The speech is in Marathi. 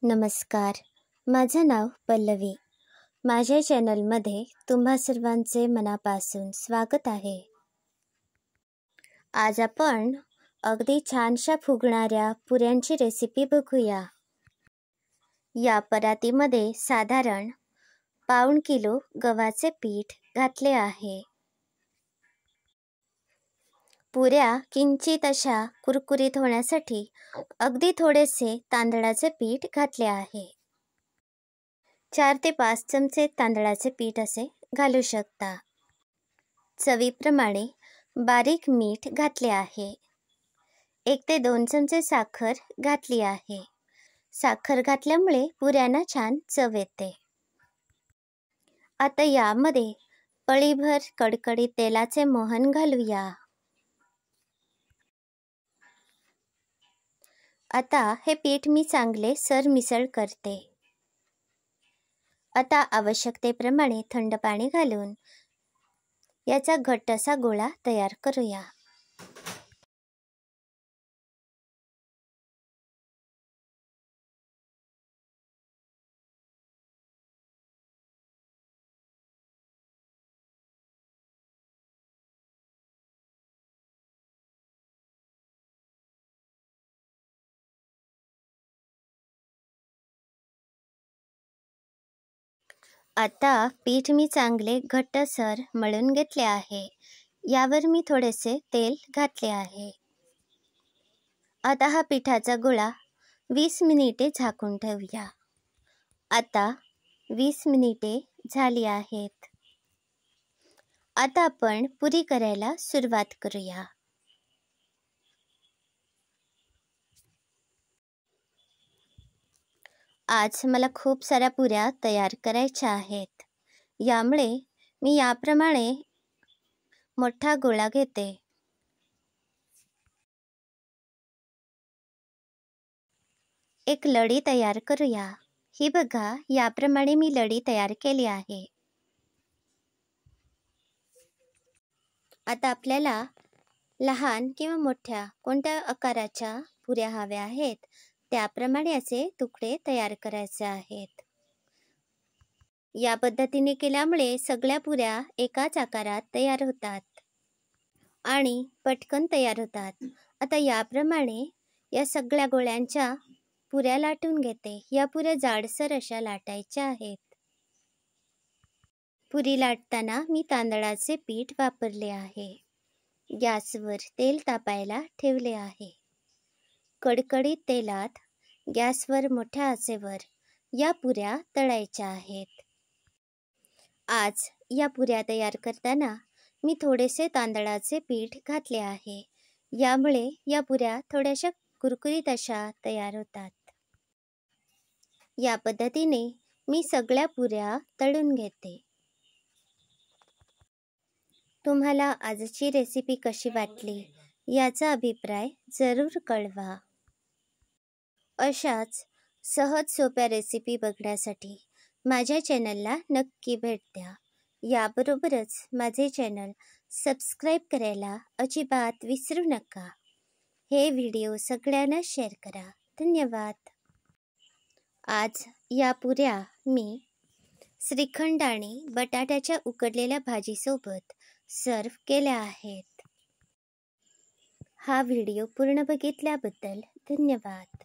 नमस्कार, माझं नाव पल्लवी. माझ्या चॅनलमध्ये तुम्हा सर्वांचे मनापासून स्वागत आहे. आज आपण अगदी छानशा फुगणाऱ्या पुऱ्यांची रेसिपी बघूया. या परातीमध्ये साधारण पाऊण किलो गव्हाचे पीठ घातले आहे. पुऱ्या किंचित अशा कुरकुरीत होण्यासाठी अगदी थोडेसे तांदळाचे पीठ घातले आहे. 4 ते 5 चमचे तांदळाचे पीठ असे घालू शकता. चवीप्रमाणे बारीक मीठ घातले आहे. 1 ते 2 चमचे साखर घातली आहे. साखर घातल्यामुळे पुऱ्यांना छान चव येते. आता यामध्ये पळीभर कडकडीत तेलाचे मोहन घालूया. आता हे पीठ मी चांगले सरमिसळ करते. आता आवश्यकतेप्रमाणे थंड पाणी घालून याचा घट्ट असा गोळा तयार करूया. आता पीठ मी चांगले घट्टसर मळून घेतले आहे. यावर मी थोडेसे तेल घातले आहे. आता हा पिठाचा गोळा 20 मिनिटे झाकून ठेवूया. आता 20 मिनिटे झाली आहेत. आता आपण पुरी करायला सुरुवात करूया. आज मला खूप साऱ्या पुऱ्या तयार करायच्या आहेत. यामुळे मी याप्रमाणे मोठा गोळा घेते. एक लढी तयार करूया. ही बघा, याप्रमाणे मी लढी तयार केली आहे. आता आपल्याला लहान किंवा मोठ्या कोणत्या आकाराच्या पुऱ्या हव्या आहेत त्याप्रमाणे असे तुकडे तयार करायचे आहेत. या पद्धतीने केल्यामुळे सगळ्या पुऱ्या एकाच आकारात तयार होतात आणि पटकन तयार होतात. आता याप्रमाणे या सगळ्या गोळ्यांच्या पुऱ्या लाटून घेते. या पुऱ्या जाडसर अशा लाटायच्या आहेत. पुरी लाटताना मी तांदळाचे पीठ वापरले आहे. गॅसवर तेल तापायला ठेवले आहे. कडकडीत तेलात गॅसवर मोठ्या आचेवर या पुऱ्या तळायच्या आहेत. आज या पुऱ्या तयार करताना मी थोडेसे तांदळाचे पीठ घातले आहे. यामुळे या पुऱ्या थोड्याशा कुरकुरीत अशा तयार होतात. या पद्धतीने मी सगळ्या पुऱ्या तळून घेते. तुम्हाला आजची रेसिपी कशी वाटली याचा अभिप्राय जरूर कळवा. अशाच सहज सोप्या रेसिपी बघण्यासाठी माझ्या चॅनलला नक्की भेट द्या. याबरोबरच माझे चॅनल सबस्क्राईब करायला अजिबात विसरू नका. हे व्हिडिओ सगळ्यांना शेअर करा. धन्यवाद. आज या पुऱ्या मी श्रीखंड आणि बटाट्याच्या उकडलेल्या भाजीसोबत सर्व केल्या आहेत. हा व्हिडिओ पूर्ण बघितल्याबद्दल धन्यवाद.